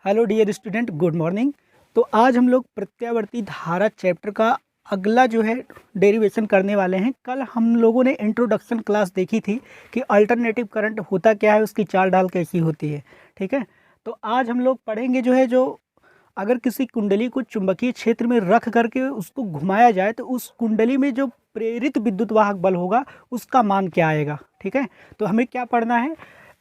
Hello dear student, good morning. तो आज हम लोग प्रत्यावर्ती धारा चैप्टर का अगला जो है डेरिवेशन करने वाले हैं। कल हम लोगों ने इंट्रोडक्शन क्लास देखी थी कि अल्टरनेटिव करंट होता क्या है, उसकी चाल ढाल कैसी होती है। ठीक है, तो आज हम लोग पढ़ेंगे जो अगर किसी कुंडली को चुंबकीय क्षेत्र में रख करके उसको घुमाया जाए तो उस कुंडली में जो प्रेरित विद्युत वाहक बल होगा उसका मान क्या आएगा। ठीक है, तो हमें क्या पढ़ना है,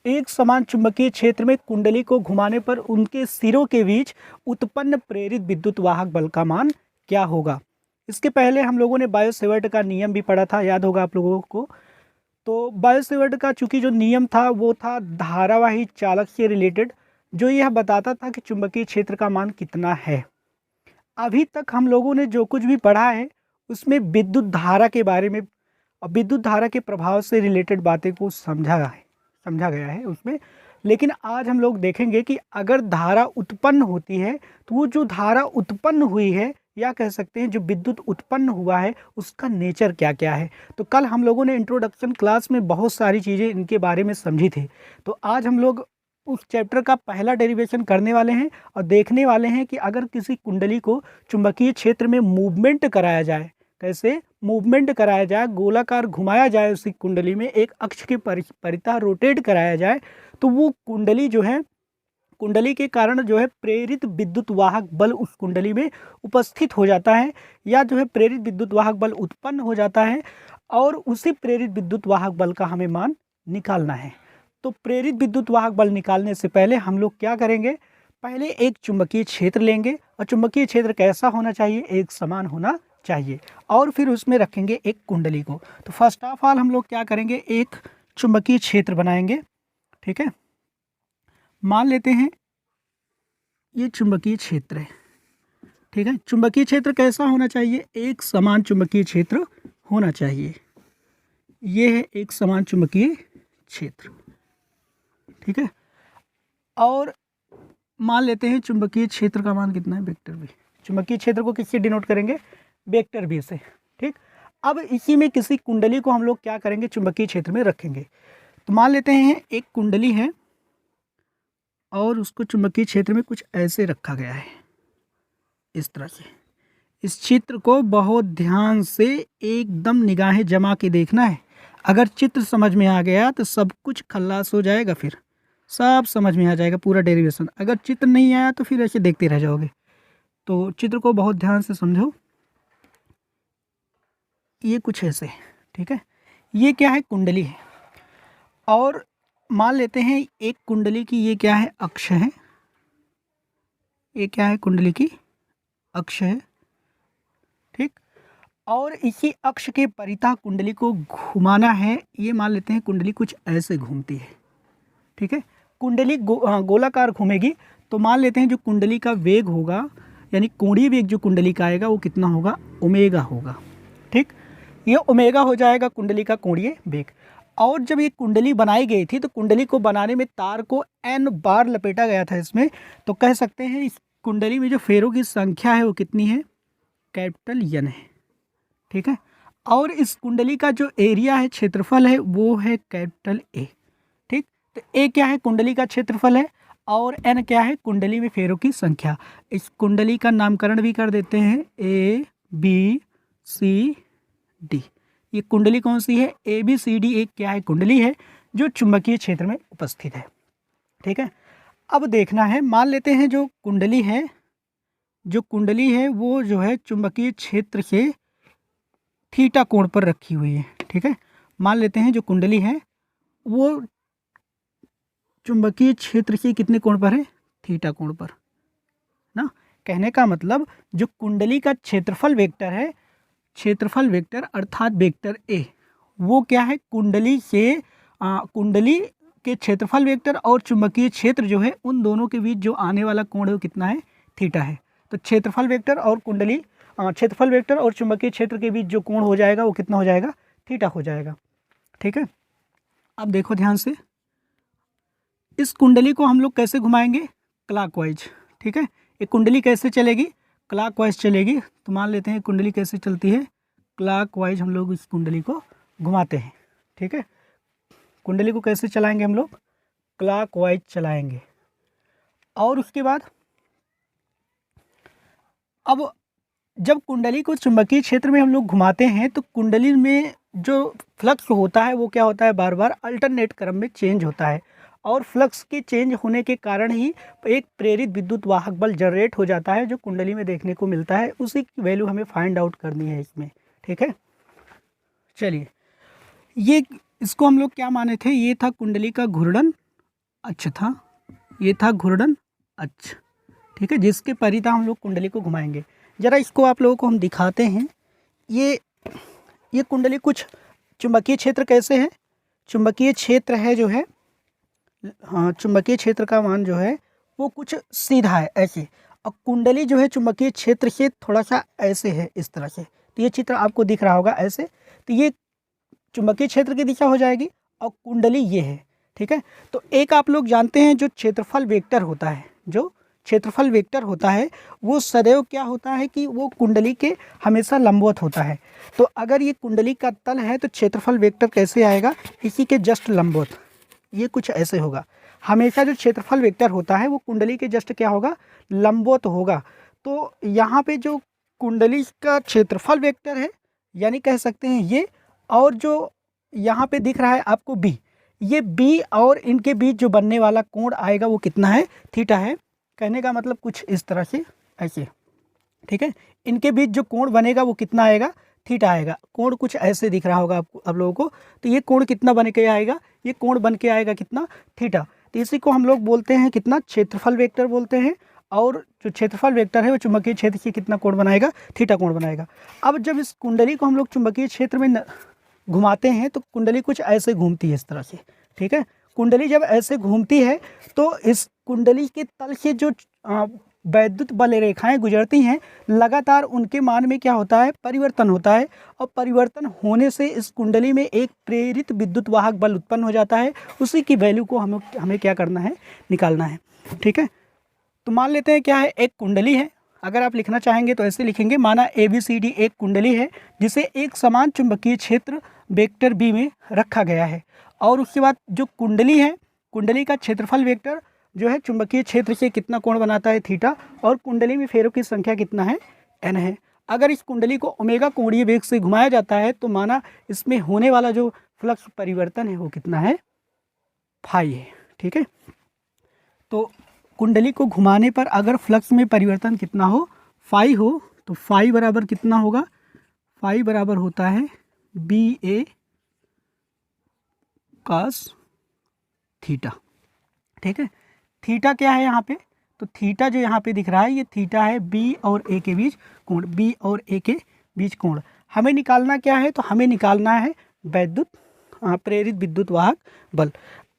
एक समान चुंबकीय क्षेत्र में कुंडली को घुमाने पर उनके सिरों के बीच उत्पन्न प्रेरित विद्युत वाहक बल का मान क्या होगा। इसके पहले हम लोगों ने बायो-सेवर्ट का नियम भी पढ़ा था, याद होगा आप लोगों को। तो बायो-सेवर्ट का चूंकि जो नियम था वो था धारावाही चालक से रिलेटेड, जो यह बताता था कि चुंबकीय क्षेत्र का मान कितना है। अभी तक हम लोगों ने जो कुछ भी पढ़ा है उसमें विद्युत धारा के बारे में और विद्युत धारा के प्रभाव से रिलेटेड बातें को समझा गया है उसमें। लेकिन आज हम लोग देखेंगे कि अगर धारा उत्पन्न होती है तो वो जो धारा उत्पन्न हुई है या कह सकते हैं जो विद्युत उत्पन्न हुआ है उसका नेचर क्या क्या है। तो कल हम लोगों ने इंट्रोडक्शन क्लास में बहुत सारी चीज़ें इनके बारे में समझी थी। तो आज हम लोग उस चैप्टर का पहला डेरिवेशन करने वाले हैं और देखने वाले हैं कि अगर किसी कुंडली को चुंबकीय क्षेत्र में मूवमेंट कराया जाए, कैसे मूवमेंट कराया जाए, गोलाकार घुमाया जाए, उसी कुंडली में एक अक्ष के परितः रोटेट कराया जाए तो वो कुंडली जो है, कुंडली के कारण जो है प्रेरित विद्युत वाहक बल उस कुंडली में उपस्थित हो जाता है या जो है प्रेरित विद्युत वाहक बल उत्पन्न हो जाता है और उसी प्रेरित विद्युत वाहक बल का हमें मान निकालना है। तो प्रेरित विद्युत वाहक बल निकालने से पहले हम लोग क्या करेंगे, पहले एक चुंबकीय क्षेत्र लेंगे और चुंबकीय क्षेत्र कैसा होना चाहिए, एक समान होना चाहिए, और फिर उसमें रखेंगे एक कुंडली को। तो फर्स्ट ऑफ ऑल हम लोग क्या करेंगे, एक चुंबकीय क्षेत्र बनाएंगे। ठीक है, मान लेते हैं ये चुंबकीय क्षेत्र है। ठीक है, चुंबकीय क्षेत्र कैसा होना चाहिए, एक समान चुंबकीय क्षेत्र होना चाहिए। ये है एक समान चुंबकीय क्षेत्र। ठीक है, और मान लेते हैं चुंबकीय क्षेत्र का मान कितना है, वेक्टर बी। चुंबकीय क्षेत्र को किससे डिनोट करेंगे, वेक्टर बी से। ठीक, अब इसी में किसी कुंडली को हम लोग क्या करेंगे, चुंबकीय क्षेत्र में रखेंगे। तो मान लेते हैं एक कुंडली है और उसको चुंबकीय क्षेत्र में कुछ ऐसे रखा गया है, इस तरह से। इस चित्र को बहुत ध्यान से एकदम निगाहें जमा के देखना है। अगर चित्र समझ में आ गया तो सब कुछ खल्लास हो जाएगा, फिर सब समझ में आ जाएगा पूरा डेरिवेशन। अगर चित्र नहीं आया तो फिर ऐसे देखते रह जाओगे। तो चित्र को बहुत ध्यान से समझो। ये कुछ ऐसे, ठीक है, ये क्या है, कुंडली है। और मान लेते हैं एक कुंडली की ये क्या है, अक्ष है। ये क्या है, कुंडली की अक्ष है। ठीक, और इसी अक्ष के परितः कुंडली को घुमाना है। ये मान लेते हैं कुंडली कुछ ऐसे घूमती है। ठीक है, कुंडली गोलाकार घूमेगी। तो मान लेते हैं जो कुंडली का वेग होगा, यानी कोणीय वेग जो कुंडली का आएगा वो कितना होगा, ओमेगा होगा। ठीक, ये ओमेगा हो जाएगा कुंडली का कोणीय वेग। और जब ये कुंडली बनाई गई थी तो कुंडली को बनाने में तार को n बार लपेटा गया था इसमें। तो कह सकते हैं इस कुंडली में जो फेरों की संख्या है वो कितनी है, कैपिटल N है। ठीक है, और इस कुंडली का जो एरिया है, क्षेत्रफल है, वो है कैपिटल A। ठीक, तो A क्या है, कुंडली का क्षेत्रफल है, और N क्या है, कुंडली में फेरों की संख्या। इस कुंडली का नामकरण भी कर देते हैं A B C D। ये कुंडली कौन सी है, ABCD एक क्या है, कुंडली है जो चुंबकीय क्षेत्र में उपस्थित है। ठीक है, अब देखना है, मान लेते हैं जो कुंडली है, जो कुंडली है वो जो है चुंबकीय क्षेत्र से थीटा कोण पर रखी हुई है। ठीक है, मान लेते हैं जो कुंडली है वो चुंबकीय क्षेत्र से कितने कोण पर है, थीटा कोण पर ना। कहने का मतलब जो कुंडली का क्षेत्रफल वेक्टर है, क्षेत्रफल वेक्टर अर्थात वेक्टर ए, वो क्या है, कुंडली से कुंडली के क्षेत्रफल वेक्टर और चुंबकीय क्षेत्र जो है उन दोनों के बीच जो आने वाला कोण है वो कितना है, थीटा है। तो क्षेत्रफल वेक्टर और कुंडली क्षेत्रफल वेक्टर और चुंबकीय क्षेत्र के बीच जो कोण हो जाएगा वो कितना हो जाएगा, थीटा हो जाएगा। ठीक है, अब देखो ध्यान से, इस कुंडली को हम लोग कैसे घुमाएंगे, क्लॉकवाइज। ठीक है, ये कुंडली कैसे चलेगी, क्लॉकवाइज चलेगी। तो मान लेते हैं कुंडली कैसे चलती है, क्लॉकवाइज हम लोग इस कुंडली को घुमाते हैं। ठीक है, कुंडली को कैसे चलाएंगे हम लोग, क्लॉकवाइज चलाएंगे। और उसके बाद अब जब कुंडली को चुंबकीय क्षेत्र में हम लोग घुमाते हैं तो कुंडली में जो फ्लक्स होता है वो क्या होता है, बार बार अल्टरनेट क्रम में चेंज होता है, और फ्लक्स के चेंज होने के कारण ही एक प्रेरित विद्युत वाहक बल जनरेट हो जाता है जो कुंडली में देखने को मिलता है। उसी की वैल्यू हमें फाइंड आउट करनी है इसमें। ठीक है, चलिए ये इसको हम लोग क्या माने थे, ये था कुंडली का घूर्णन अक्ष था, ये था घूर्णन अक्ष। ठीक है, जिसके परितः हम लोग कुंडली को घुमाएंगे। ज़रा इसको आप लोगों को हम दिखाते हैं। ये कुंडली कुछ चुंबकीय क्षेत्र कैसे है, चुंबकीय क्षेत्र है जो है, हाँ चुंबकीय क्षेत्र का मान जो है वो कुछ सीधा है ऐसे, और कुंडली जो है चुंबकीय क्षेत्र से थोड़ा सा ऐसे है इस तरह से। तो ये चित्र आपको दिख रहा होगा ऐसे, तो ये चुंबकीय क्षेत्र की दिशा हो जाएगी और कुंडली ये है। ठीक है, तो एक आप लोग जानते हैं जो क्षेत्रफल वेक्टर होता है, जो क्षेत्रफल वेक्टर होता है वो सदैव क्या होता है कि वो कुंडली के हमेशा लंबवत होता है। तो अगर ये कुंडली का तल है तो क्षेत्रफल वेक्टर कैसे आएगा, इसी के जस्ट लंबवत, ये कुछ ऐसे होगा। हमेशा जो क्षेत्रफल वेक्टर होता है वो कुंडली के जस्ट क्या होगा, लंबवत होगा। तो यहाँ पे जो कुंडली का क्षेत्रफल वेक्टर है यानी कह सकते हैं ये, और जो यहाँ पे दिख रहा है आपको बी, ये बी और इनके बीच जो बनने वाला कोण आएगा वो कितना है, थीटा है। कहने का मतलब कुछ इस तरह से ऐसे। ठीक है, इनके बीच जो कोण बनेगा वो कितना आएगा, थीटा आएगा। कोण कुछ ऐसे दिख रहा होगा आपको, आप लोगों को। तो ये कोण कितना बन के आएगा, ये कोण बन के आएगा कितना, थीटा। तो इसी को हम लोग बोलते हैं कितना, क्षेत्रफल वेक्टर बोलते हैं। और जो क्षेत्रफल वेक्टर है वो चुंबकीय क्षेत्र से कितना कोण बनाएगा, थीटा कोण बनाएगा। अब जब इस कुंडली को हम लोग चुंबकीय क्षेत्र में घुमाते हैं तो कुंडली कुछ ऐसे घूमती है इस तरह से। ठीक है, कुंडली जब ऐसे घूमती है तो इस कुंडली के तल से जो वैद्युत बल रेखाएं गुजरती हैं लगातार उनके मान में क्या होता है, परिवर्तन होता है। और परिवर्तन होने से इस कुंडली में एक प्रेरित विद्युत वाहक बल उत्पन्न हो जाता है। उसी की वैल्यू को हमें क्या करना है, निकालना है। ठीक है, तो मान लेते हैं क्या है, एक कुंडली है। अगर आप लिखना चाहेंगे तो ऐसे लिखेंगे, माना ABCD एक कुंडली है जिसे एक समान चुंबकीय क्षेत्र वेक्टर बी में रखा गया है। और उसके बाद जो कुंडली है, कुंडली का क्षेत्रफल वेक्टर जो है चुंबकीय क्षेत्र से कितना कोण बनाता है, थीटा, और कुंडली में फेरों की संख्या कितना है, n है। अगर इस कुंडली को ओमेगा कोणीय वेग से घुमाया जाता है तो माना इसमें होने वाला जो फ्लक्स परिवर्तन है वो कितना है, फाई है। ठीक है, तो कुंडली को घुमाने पर अगर फ्लक्स में परिवर्तन कितना हो, फाई हो, तो फाई बराबर कितना होगा, फाई बराबर होता है BA cos थीटा। ठीक है, थीटा क्या है यहाँ पे, तो थीटा जो यहाँ पे दिख रहा है ये थीटा है B और A के बीच कोण, B और A के बीच कोण। हमें निकालना क्या है, तो हमें निकालना है प्रेरित विद्युत वाहक बल।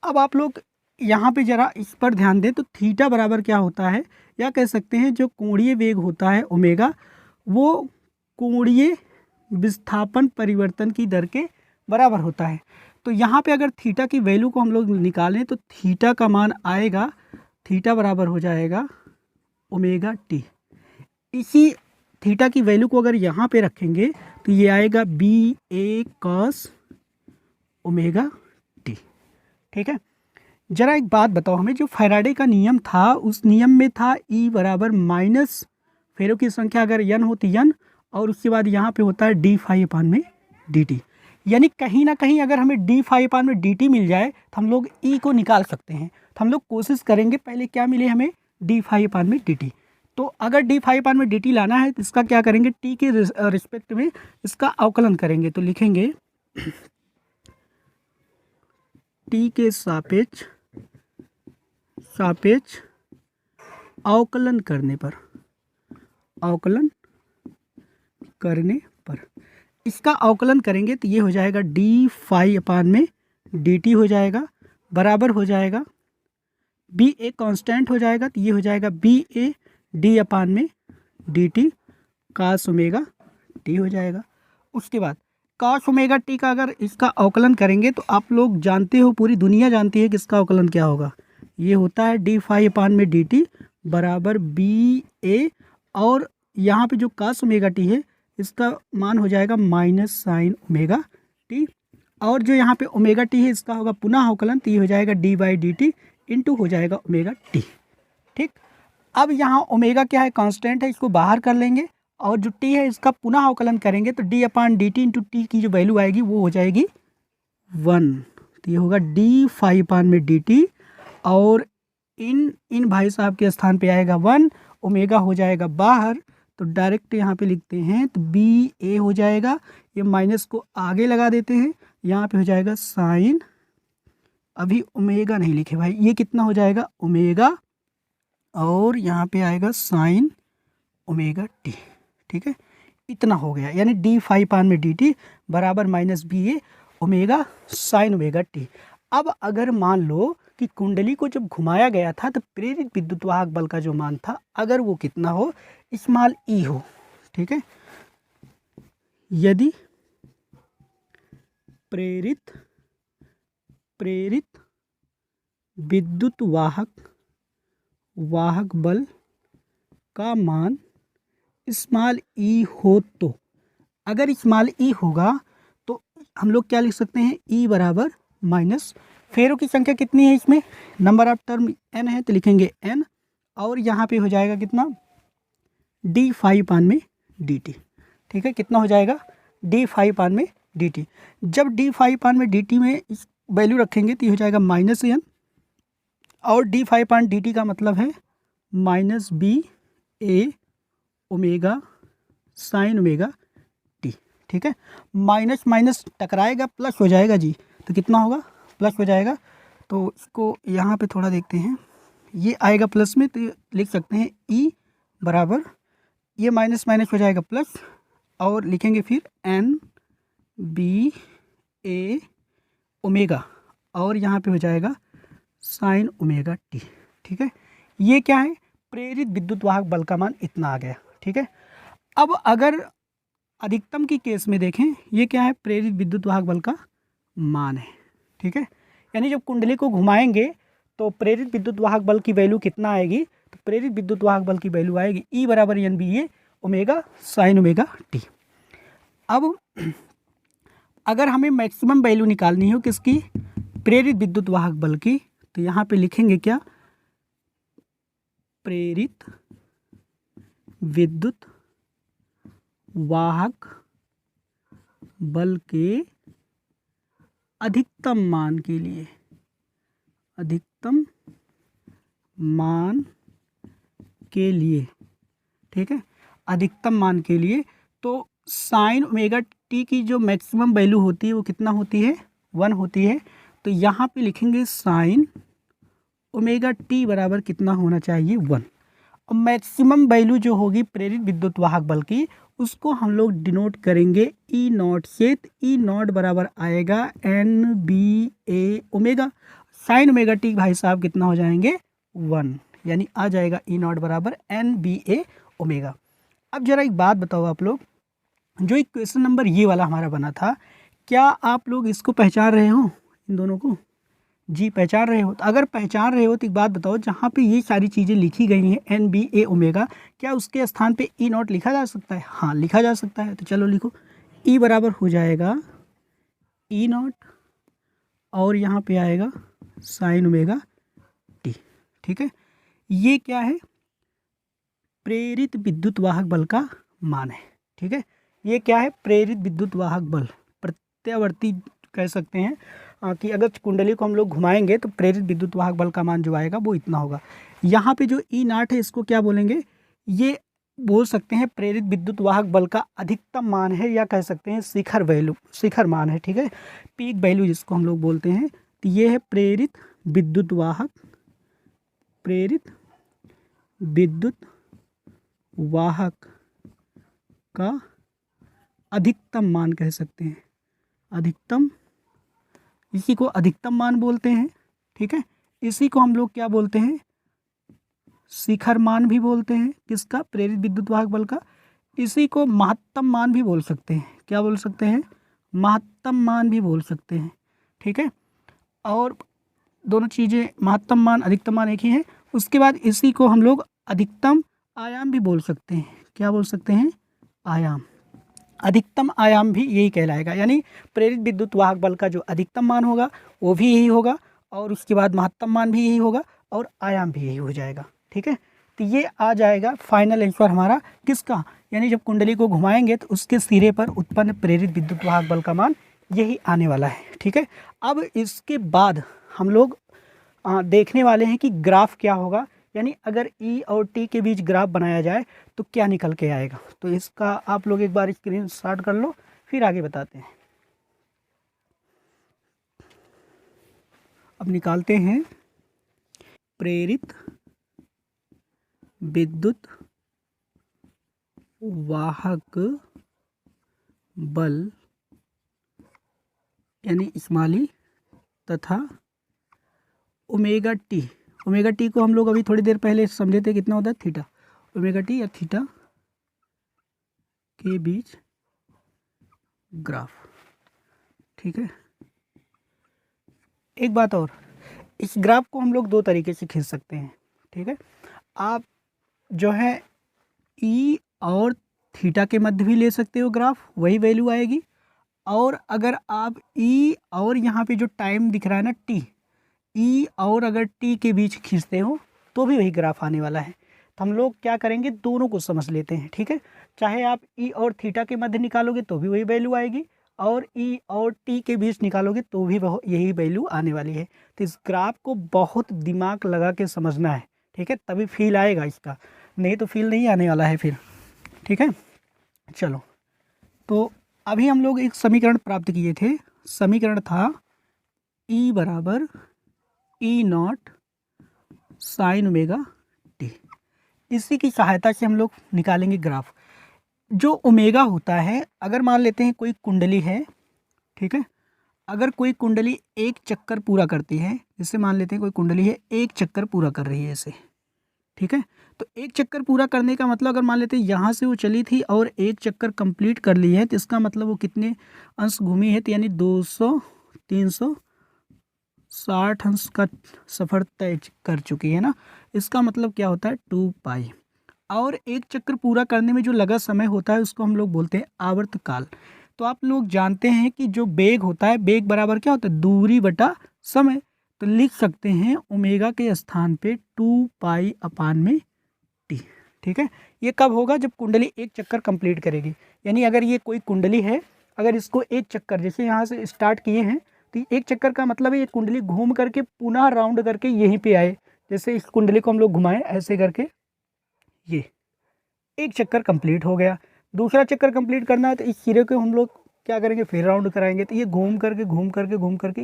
अब आप लोग यहाँ पे ज़रा इस पर ध्यान दें, तो थीटा बराबर क्या होता है, या कह सकते हैं जो कोणीय वेग होता है ओमेगा, वो कोणीय विस्थापन परिवर्तन की दर के बराबर होता है। तो यहाँ पे अगर थीटा की वैल्यू को हम लोग निकालें तो थीटा का मान आएगा, थीटा बराबर हो जाएगा ओमेगा टी। इसी थीटा की वैल्यू को अगर यहाँ पे रखेंगे तो ये आएगा BA cos ओमेगा टी। ठीक है, जरा एक बात बताओ हमें, जो फैराडे का नियम था उस नियम में था E बराबर माइनस फेरों की संख्या अगर n हो तो n, और उसके बाद यहाँ पे होता है d फाई अपान में dt। यानी कहीं ना कहीं अगर हमें d फाई अपान में dt मिल जाए तो हम लोग E को निकाल सकते हैं। तो हम लोग कोशिश करेंगे पहले क्या मिले हमें, d फाई अपान में dt। तो अगर d फाई अपान में dt लाना है तो इसका क्या करेंगे, t के रिस्पेक्ट में इसका अवकलन करेंगे। तो लिखेंगे t के सापेक्ष अवकलन करने पर, अवकलन करने पर इसका अवकलन करेंगे तो ये हो जाएगा d फाई अपान में dt हो जाएगा, बराबर हो जाएगा b a कांस्टेंट हो जाएगा, तो ये हो जाएगा BA d अपान में dt cos ओमेगा t हो जाएगा। उसके बाद cos ओमेगा t का अगर इसका अवकलन करेंगे तो आप लोग जानते हो, पूरी दुनिया जानती है कि इसका अवकलन क्या होगा, ये होता है d फाई अपान में dt बराबर BA, और यहाँ पे जो cos ओमेगा t है इसका मान हो जाएगा माइनस साइन ओमेगा टी, और जो यहाँ पे ओमेगा टी है इसका होगा पुनः अवकलन, तो ये हो जाएगा d by D T into हो जाएगा ओमेगा टी। ठीक। अब यहाँ ओमेगा क्या है, कांस्टेंट है, इसको बाहर कर लेंगे और जो टी है इसका पुनः अवकलन करेंगे तो डी अपान डी टी इंटू टी की जो वैल्यू आएगी वो हो जाएगी 1। तो ये होगा डी फाइव अपान में डी टी और इन भाई साहब के स्थान पे आएगा 1, ओमेगा हो जाएगा बाहर, तो डायरेक्ट यहाँ पे लिखते हैं तो बी ए हो जाएगा। ये माइनस को आगे लगा देते हैं, यहाँ पे हो जाएगा साइन, अभी ओमेगा नहीं लिखे भाई, ये कितना हो जाएगा ओमेगा और यहाँ पे आएगा साइन ओमेगा टी। ठीक है, इतना हो गया, यानी डी फाइव पान में डी टी बराबर माइनस बी ए ओमेगा साइन ओमेगा टी। अब अगर मान लो कि कुंडली को जब घुमाया गया था तो प्रेरित विद्युत वाहक बल का जो मान था अगर वो कितना हो, स्मॉल ई हो, ठीक है, यदि प्रेरित विद्युत वाहक बल का मान स्मॉल ई हो, तो अगर स्मॉल ई होगा तो हम लोग क्या लिख सकते हैं, ई बराबर माइनस फेरों की संख्या कितनी है इसमें, नंबर ऑफ टर्म n है तो लिखेंगे n और यहाँ पे हो जाएगा कितना डी फाइव पान में डी टी। ठीक है, कितना हो जाएगा डी फाइव पान में डी टी। जब डी फाइव पान में डी टी में इस वैल्यू रखेंगे तो ये हो जाएगा माइनस n और डी फाइव पान डी टी का मतलब है माइनस बी ए ओमेगा साइन ओमेगा टी। ठीक है, माइनस माइनस टकराएगा प्लस हो जाएगा जी, तो कितना होगा प्लस हो जाएगा। तो इसको यहाँ पे थोड़ा देखते हैं, ये आएगा प्लस में तो लिख सकते हैं ई बराबर, ये माइनस माइनस हो जाएगा प्लस और लिखेंगे फिर एन बी ए ओमेगा और यहाँ पे हो जाएगा साइन ओमेगा टी। ठीक है, ये क्या है, प्रेरित विद्युत वाहक बल का मान इतना आ गया। ठीक है, अब अगर अधिकतम की केस में देखें, ये क्या है, प्रेरित विद्युत वाहक बल का मान है। ठीक है, यानी जब कुंडली को घुमाएंगे तो प्रेरित विद्युत वाहक बल की वैल्यू कितना आएगी, तो प्रेरित विद्युत वाहक बल की वैल्यू आएगी ई बराबर एन बी ए ओमेगा साइन ओमेगा टी। अब अगर हमें मैक्सिमम वैल्यू निकालनी हो किसकी, प्रेरित विद्युत वाहक बल की, तो यहाँ पे लिखेंगे क्या, प्रेरित विद्युत वाहक बल के अधिकतम मान के लिए, अधिकतम मान के लिए, ठीक है, अधिकतम मान के लिए तो साइन ओमेगा टी की जो मैक्सिमम वैल्यू होती है वो कितना होती है, 1 होती है। तो यहाँ पे लिखेंगे साइन ओमेगा टी बराबर कितना होना चाहिए, 1। और मैक्सिमम वैल्यू जो होगी प्रेरित विद्युत वाहक बल की उसको हम लोग डिनोट करेंगे ई नॉट से, तो ई नॉट बराबर आएगा एन बी ए ओमेगा, साइन ओमेगा टी भाई साहब कितना हो जाएंगे 1, यानी आ जाएगा ई नॉट बराबर एन बी ए ओमेगा। अब जरा एक बात बताओ आप लोग, जो एक क्वेश्चन नंबर ये वाला हमारा बना था, क्या आप लोग इसको पहचान रहे हो, इन दोनों को जी पहचान रहे हो? तो अगर पहचान रहे हो तो एक बात बताओ, जहाँ पे ये सारी चीज़ें लिखी गई हैं एन बी ए ओमेगा, क्या उसके स्थान पे ई नॉट लिखा जा सकता है? हाँ लिखा जा सकता है, तो चलो लिखो, ई बराबर हो जाएगा ई नॉट और यहाँ पे आएगा साइन ओमेगा टी। ठीक है, ये क्या है, प्रेरित विद्युत वाहक बल का मान है। ठीक है, ये क्या है, प्रेरित विद्युत वाहक बल, प्रत्यावर्ती कह सकते हैं कि अगर कुंडली को हम लोग घुमाएंगे तो प्रेरित विद्युत वाहक बल का मान जो आएगा वो इतना होगा। यहाँ पे जो ई नॉट है इसको क्या बोलेंगे, ये बोल सकते हैं प्रेरित विद्युत वाहक बल का अधिकतम मान है, या कह सकते हैं शिखर वैल्यू, शिखर मान है। ठीक है, पीक वैल्यू जिसको हम लोग बोलते हैं, तो ये है प्रेरित विद्युत वाहक का अधिकतम मान कह सकते हैं, अधिकतम, इसी को अधिकतम मान बोलते हैं। ठीक है, इसी को हम लोग क्या बोलते हैं, शिखर मान भी बोलते हैं, किसका, प्रेरित विद्युत वाहक बल का। इसी को महत्तम मान भी बोल सकते हैं, क्या बोल सकते हैं, महत्तम मान भी बोल सकते हैं। ठीक है, और दोनों चीज़ें महत्तम मान अधिकतम मान एक ही है। उसके बाद इसी को हम लोग अधिकतम आयाम भी बोल सकते हैं, क्या बोल सकते हैं, आयाम, अधिकतम आयाम भी यही कहलाएगा। यानी प्रेरित विद्युत वाहक बल का जो अधिकतम मान होगा वो भी यही होगा और उसके बाद महत्तम मान भी यही होगा और आयाम भी यही हो जाएगा। ठीक है। तो ये आ जाएगा फाइनल आंसर हमारा किसका, यानी जब कुंडली को घुमाएंगे तो उसके सिरे पर उत्पन्न प्रेरित विद्युत वाहक बल का मान यही आने वाला है, ठीक है। अब इसके बाद हम लोग देखने वाले हैं कि ग्राफ क्या होगा, यानी अगर ई और टी के बीच ग्राफ बनाया जाए तो क्या निकल के आएगा। तो इसका आप लोग एक बार स्क्रीन स्टार्ट कर लो, फिर आगे बताते हैं। अब निकालते हैं प्रेरित विद्युत वाहक बल यानी स्मॉल तथा ओमेगा टी। ओमेगा टी को हम लोग अभी थोड़ी देर पहले समझे थे, कितना होता है थीटा। ओमेगा टी या थीटा के बीच ग्राफ, ठीक है। एक बात और, इस ग्राफ को हम लोग दो तरीके से खींच सकते हैं, ठीक है। आप जो है ई और थीटा के मध्य भी ले सकते हो ग्राफ, वही वैल्यू आएगी। और अगर आप ई और यहाँ पे जो टाइम दिख रहा है ना टी, ई और अगर टी के बीच खींचते हो तो भी वही ग्राफ आने वाला है। तो हम लोग क्या करेंगे, दोनों को समझ लेते हैं, ठीक है। चाहे आप ई और थीटा के मध्य निकालोगे तो भी वही वैल्यू आएगी, और ई और टी के बीच निकालोगे तो भी वह यही वैल्यू आने वाली है। तो इस ग्राफ को बहुत दिमाग लगा के समझना है, ठीक है, तभी फील आएगा इसका, नहीं तो फील नहीं आने वाला है फिर, ठीक है। चलो, तो अभी हम लोग एक समीकरण प्राप्त किए थे। समीकरण था ई बराबर ई नॉट साइन ओमेगा टी। इसी की सहायता से हम लोग निकालेंगे ग्राफ। जो ओमेगा होता है, अगर मान लेते हैं कोई कुंडली है, ठीक है, अगर कोई कुंडली एक चक्कर पूरा करती है, जैसे मान लेते हैं कोई कुंडली है एक चक्कर पूरा कर रही है इसे, ठीक है। तो एक चक्कर पूरा करने का मतलब, अगर मान लेते हैं यहाँ से वो चली थी और एक चक्कर कंप्लीट कर ली है, तो इसका मतलब वो कितने अंश घूमी है, तो यानी 200 360 अंश का सफ़र तय कर चुकी है ना। इसका मतलब क्या होता है 2 पाई। और एक चक्कर पूरा करने में जो लगा समय होता है उसको हम लोग बोलते हैं आवर्तकाल। तो आप लोग जानते हैं कि जो बेग होता है, बेग बराबर क्या होता है, दूरी बटा समय। तो लिख सकते हैं ओमेगा के स्थान पे 2 पाई अपान में टी, ठीक है। ये कब होगा, जब कुंडली एक चक्कर कंप्लीट करेगी। यानी अगर ये कोई कुंडली है, अगर इसको एक चक्कर, जैसे यहाँ से स्टार्ट किए हैं, तो एक चक्कर का मतलब है ये कुंडली घूम करके पुनः राउंड करके यहीं पे आए। जैसे इस कुंडली को हम लोग घुमाएं ऐसे करके, ये एक चक्कर कंप्लीट हो गया। दूसरा चक्कर कंप्लीट करना है तो इस सिरे को हम लोग क्या करेंगे, फिर राउंड कराएंगे। तो ये घूम करके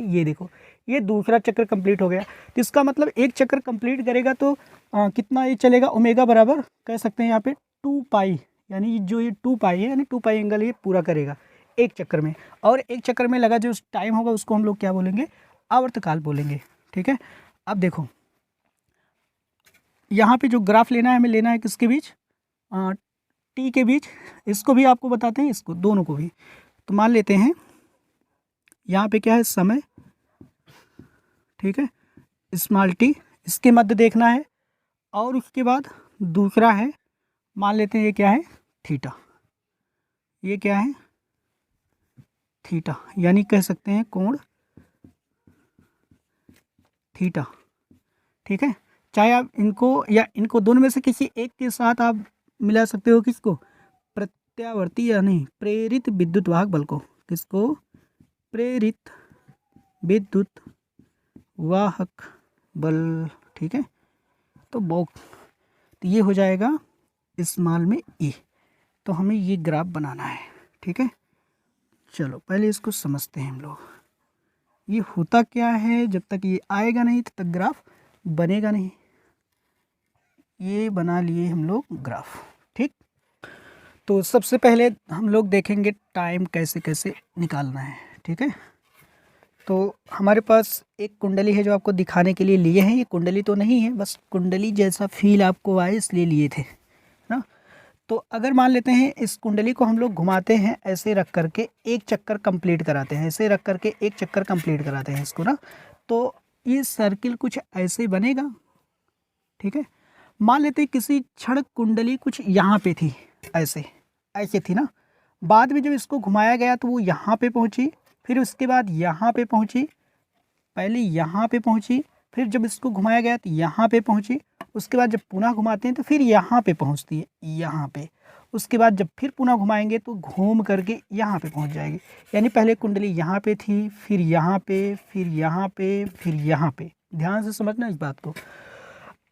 ये देखो, ये दूसरा चक्कर कंप्लीट हो गया। तो इसका मतलब एक चक्कर कंप्लीट करेगा तो कितना ये चलेगा, ओमेगा बराबर कह सकते हैं यहाँ पे 2 पाई, यानी जो ये 2 पाई है, यानी 2 पाई एंगल ये पूरा करेगा एक चक्कर में। और एक चक्कर में लगा जो टाइम होगा उसको हम लोग क्या बोलेंगे, आवर्तकाल बोलेंगे, ठीक है। अब देखो यहाँ पे जो ग्राफ लेना है, हमें लेना है किसके बीच, टी के बीच। इसको भी आपको बताते हैं, इसको दोनों को भी। तो मान लेते हैं यहाँ पे क्या है, समय, ठीक है, स्मॉल टी, इसके मध्य देखना है। और उसके बाद दूसरा है, मान लेते हैं ये क्या है, थीटा। ये क्या है, थीटा, यानी कह सकते हैं कोण थीटा, ठीक है। चाहे आप इनको या इनको दोनों में से किसी एक के साथ आप मिला सकते हो, किसको, प्रत्यावर्ती यानी प्रेरित विद्युत वाहक बल को, किसको, प्रेरित विद्युत वाहक बल, ठीक है। तो ये हो जाएगा स्मॉल में ई। तो हमें ये ग्राफ बनाना है, ठीक है। चलो पहले इसको समझते हैं हम लोग, ये होता क्या है। जब तक ये आएगा नहीं तब तक ग्राफ बनेगा नहीं। ये बना लिए हम लोग ग्राफ, ठीक। तो सबसे पहले हम लोग देखेंगे टाइम कैसे कैसे निकालना है, ठीक है। तो हमारे पास एक कुंडली है जो आपको दिखाने के लिए लिए हैं। ये कुंडली तो नहीं है, बस कुंडली जैसा फील आपको आए इसलिए लिए थे ना। तो अगर मान लेते हैं इस कुंडली को हम लोग घुमाते हैं, ऐसे रख करके एक चक्कर कंप्लीट कराते हैं, ऐसे रख करके एक चक्कर कंप्लीट कराते हैं इसको ना, तो ये सर्किल कुछ ऐसे बनेगा, ठीक है। मान लेते हैं किसी क्षण कुंडली कुछ यहाँ पे थी, ऐसे ऐसे थी ना। बाद में जब इसको घुमाया गया तो वो यहाँ पे पहुँची, फिर उसके बाद यहाँ पे पहुँची, पहले यहाँ पे पहुँची, फिर जब इसको घुमाया गया तो यहाँ पे पहुँची, उसके बाद जब पुनः घुमाते हैं तो फिर यहाँ पे पहुँचती है, यहाँ पे। उसके बाद जब फिर पुनः घुमाएंगे तो घूम करके यहाँ पे पहुँच जाएगी। यानी पहले कुंडली यहाँ पे थी, फिर यहाँ पे, फिर यहाँ पे, फिर यहाँ पे। ध्यान से समझना इस बात को।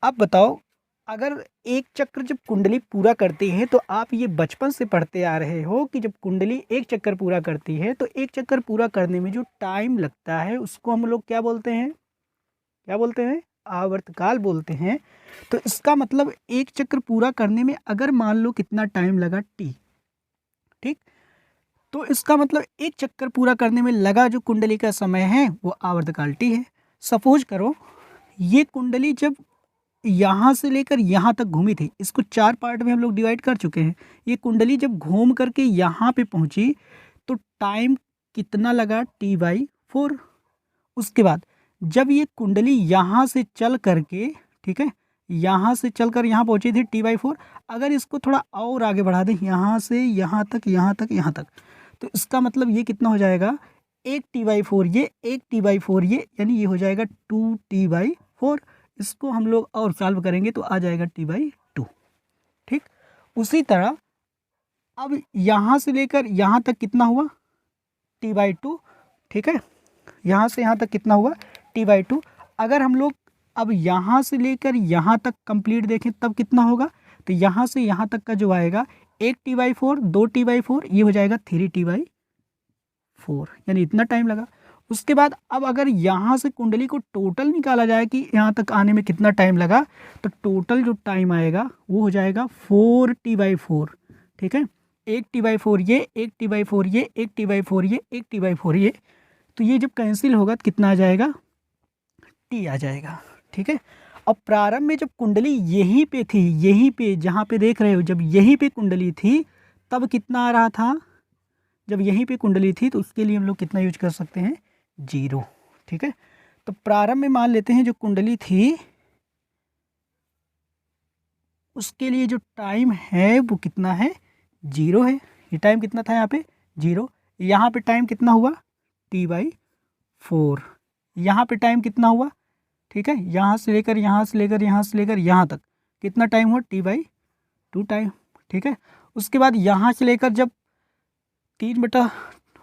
अब बताओ, अगर एक चक्र जब कुंडली पूरा करती है तो आप ये बचपन से पढ़ते आ रहे हो कि जब कुंडली एक चक्कर पूरा करती है तो एक चक्कर पूरा करने में जो टाइम लगता है उसको हम लोग क्या बोलते हैं, क्या बोलते हैं? आवर्तकाल बोलते हैं। तो इसका मतलब एक चक्र पूरा करने में अगर मान लो कितना टाइम लगा, टी, ठीक, तो इसका मतलब एक चक्कर पूरा करने में लगा जो कुंडली का समय है वो आवर्तकाल टी है। सपोज करो ये कुंडली जब यहाँ से लेकर यहाँ तक घूमी थी, इसको 4 पार्ट में हम लोग डिवाइड कर चुके हैं। ये कुंडली जब घूम करके यहाँ पे पहुँची तो टाइम कितना लगा, T/4। उसके बाद जब ये कुंडली यहाँ से चल करके, ठीक है, यहाँ से चल कर यहाँ पहुँची थी T/4। अगर इसको थोड़ा और आगे बढ़ा दें, यहाँ से यहाँ तक, यहाँ तक, यहाँ तक, तो इसका मतलब ये कितना हो जाएगा, एक T/4 ये, एक T/4 ये, यानी ये हो जाएगा 2T/4। इसको हम लोग और सॉल्व करेंगे तो आ जाएगा T/2। ठीक, उसी तरह अब यहाँ से लेकर यहाँ तक कितना हुआ, T/2। ठीक है, यहाँ से यहाँ तक कितना हुआ, T/2। अगर हम लोग अब यहाँ से लेकर यहाँ तक कंप्लीट देखें तब कितना होगा, तो यहाँ से यहाँ तक का जो आएगा, एक T/4, 2 T/4, ये हो जाएगा 3 T/4, यानी इतना टाइम लगा। उसके बाद अब अगर यहाँ से कुंडली को टोटल निकाला जाए कि यहाँ तक आने में कितना टाइम लगा, तो टोटल जो टाइम आएगा वो हो जाएगा 4 T/4। ठीक है, एक T/4 ये, एक T/4 ये, एक T/4 ये, एक T/4 ये, तो ये जब कैंसिल होगा तो कितना आ जाएगा, टी आ जाएगा। ठीक है, अब प्रारंभ में जब कुंडली यहीं पे थी, यहीं पे जहाँ पे देख रहे हो, जब यहीं पे कुंडली थी तब कितना आ रहा था, जब यहीं पे कुंडली थी तो उसके लिए हम लोग कितना यूज कर सकते हैं, 0। ठीक है, तो प्रारंभ में मान लेते हैं जो कुंडली थी उसके लिए जो टाइम है वो कितना है, 0 है। ये टाइम कितना था यहाँ पे, 0। यहाँ पे टाइम कितना हुआ, T/4। यहाँ पे टाइम कितना हुआ, ठीक है, यहाँ से लेकर यहाँ से लेकर यहाँ से लेकर यहाँ तक कितना टाइम हुआ, T/2 टाइम। ठीक है, उसके बाद यहाँ से लेकर जब 3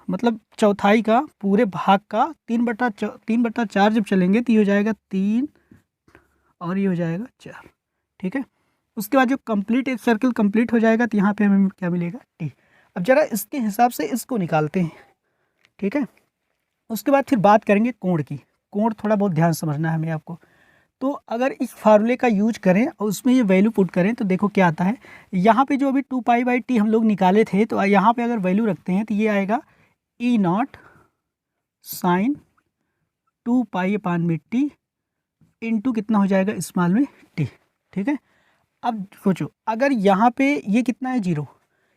मतलब चौथाई का पूरे भाग का 3/4 जब चलेंगे तो ये हो जाएगा 3 और ये हो जाएगा 4। ठीक है, उसके बाद जो कंप्लीट एक सर्कल कंप्लीट हो जाएगा तो यहाँ पे हमें क्या मिलेगा, टी। अब जरा इसके हिसाब से इसको निकालते हैं। ठीक है, उसके बाद फिर बात करेंगे कोण की। कोण थोड़ा बहुत ध्यान समझना है हमें आपको। तो अगर इस फार्मूले का यूज करें और उसमें ये वैल्यू पुट करें तो देखो क्या आता है। यहाँ पे जो अभी 2π/t हम लोग निकाले थे तो यहाँ पे अगर वैल्यू रखते हैं तो ये आएगा E0 sin 2π/t इंटू कितना हो जाएगा स्मॉल में t। ठीक है, अब सोचो अगर यहाँ पे ये कितना है, 0,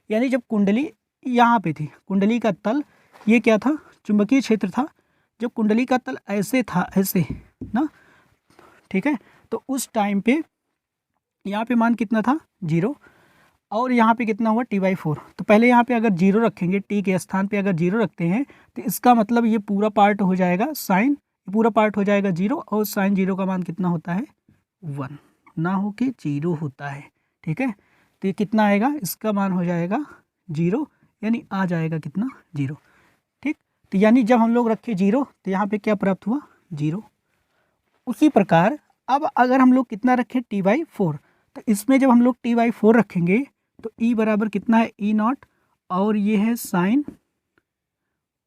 यानी जब कुंडली यहाँ पे थी, कुंडली का तल ये क्या था, चुंबकीय क्षेत्र था। जब कुंडली का तल ऐसे था, ऐसे ना, ठीक है, तो उस टाइम पे यहाँ पे मान कितना था, 0, और यहाँ पे कितना हुआ, T/4। तो पहले यहाँ पे अगर 0 रखेंगे, टी के स्थान पे अगर 0 रखते हैं तो इसका मतलब ये पूरा पार्ट हो जाएगा साइन, पूरा पार्ट हो जाएगा 0, और साइन 0 का मान कितना होता है, 1 ना हो के 0 होता है। ठीक है, तो ये कितना आएगा, इसका मान हो जाएगा 0, यानी आ जाएगा कितना, 0। ठीक, तो यानी जब हम लोग रखे 0 तो यहाँ पे क्या प्राप्त हुआ, 0। उसी प्रकार अब अगर हम लोग कितना रखें, T/4, तो इसमें जब हम लोग T/4 रखेंगे तो E बराबर कितना है, E0, और ये है साइन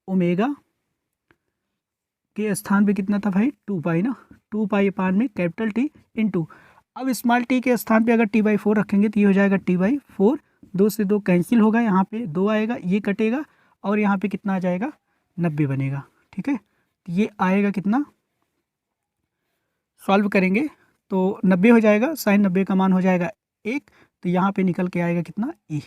ओमेगा के स्थान पे कितना था भाई, 2π ना, 2π में कैपिटल T इंटू, अब स्मॉल t के स्थान पे अगर T/4 रखेंगे तो ये हो जाएगा T/4। 2 से 2 कैंसिल होगा, यहाँ पे 2 आएगा, ये कटेगा, और यहाँ पे कितना आ जाएगा, 90 बनेगा। ठीक है, ये आएगा कितना, सॉल्व करेंगे तो 90 हो जाएगा, साइन 90 का मान हो जाएगा 1, तो यहाँ पे निकल के आएगा कितना, E।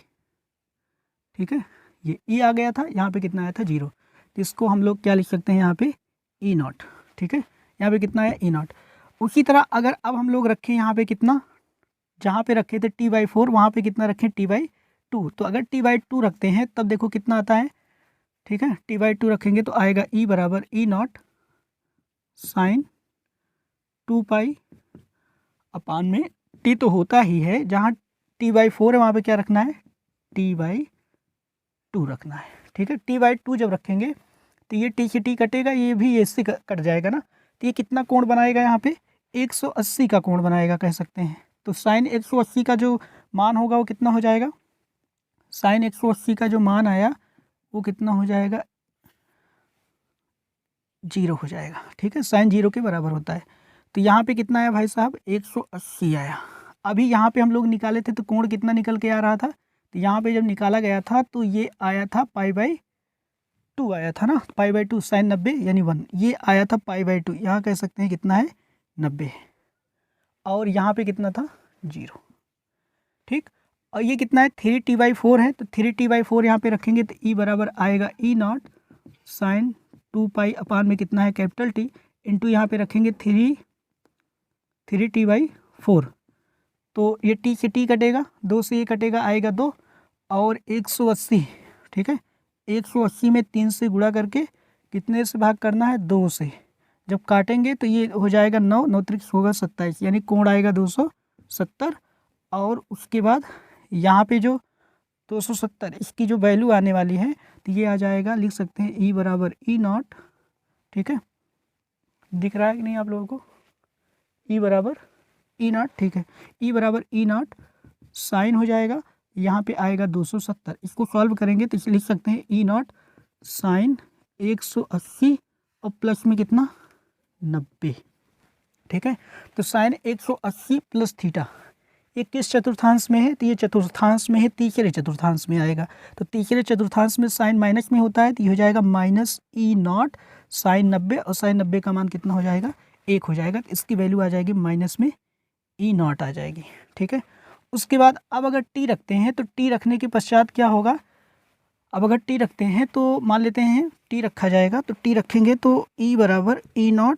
ठीक है, ये E आ गया था, यहाँ पे कितना आया था, 0, तो इसको हम लोग क्या लिख सकते हैं यहाँ पे, E0। ठीक है, यहाँ पे कितना है, E0। उसी तरह अगर अब हम लोग रखें यहाँ पे कितना, जहाँ पे रखे थे T/4 वहाँ पे कितना रखें, T/2। तो अगर T/2 रखते हैं तब देखो कितना आता है। ठीक है, T/2 रखेंगे तो आएगा E बराबर E0 साइन 2π/t टी तो होता ही है, जहाँ T/4 है वहाँ पे क्या रखना है, T/2 रखना है। ठीक है, T/2 जब रखेंगे तो ये T से T कटेगा, ये भी इससे कट जाएगा ना, तो ये कितना कोण बनाएगा यहाँ पे, 180 का कोण बनाएगा कह सकते हैं। तो साइन 180 का जो मान होगा वो कितना हो जाएगा, साइन 180 का जो मान आया वो कितना हो जाएगा, 0 हो जाएगा। ठीक है, साइन 0 के बराबर होता है। तो यहाँ पे कितना आया भाई साहब, 180 आया। अभी यहाँ पे हम लोग निकाले थे तो कोण कितना निकल के आ रहा था, तो यहाँ पे जब निकाला गया था तो ये आया था π/2 आया था ना, π/2 साइन 90 यानी 1, ये आया था π/2, यहाँ कह सकते हैं कितना है 90, और यहाँ पे कितना था 0। ठीक, और ये कितना है 3T/4 है, तो 3T/4 यहाँ पे रखेंगे तो E बराबर आएगा E0 साइन 2 पाई में कितना है कैपिटल T, इंटू यहाँ पे रखेंगे 3T/4, तो ये T से T कटेगा, 2 से ये कटेगा, आएगा 2, और 180। ठीक है, 180 में 3 से गुणा करके कितने से भाग करना है, 2 से। जब काटेंगे तो ये हो जाएगा 9, 9 त्रिक होगा 27, यानी कोण आएगा 270। और उसके बाद यहाँ पे जो 270 इसकी जो वैल्यू आने वाली है तो ये आ जाएगा, लिख सकते हैं E बराबर E0। ठीक है, दिख रहा है कि नहीं आप लोगों को, E बराबर E0। ठीक है, E बराबर E0 साइन हो जाएगा, यहाँ पे आएगा 270, इसको सॉल्व करेंगे तो इसे लिख सकते हैं E0 साइन 180 और प्लस में कितना 90। ठीक है, तो साइन 180 प्लस थीटा, ये किस चतुर्थांश में है, तो ये चतुर्थांश में है, तीसरे चतुर्थांश में आएगा। तो तीसरे चतुर्थांश में साइन माइनस में होता है, तो ये हो जाएगा माइनस E0 साइन 90, और साइन 90 का मान कितना हो जाएगा, 1 हो जाएगा। तो इसकी वैल्यू आ जाएगी माइनस में E0 आ जाएगी। ठीक है, उसके बाद अब अगर T रखते हैं तो T रखने के पश्चात क्या होगा, अब अगर T रखते हैं तो मान लेते हैं T रखा जाएगा, तो T रखेंगे तो E बराबर E0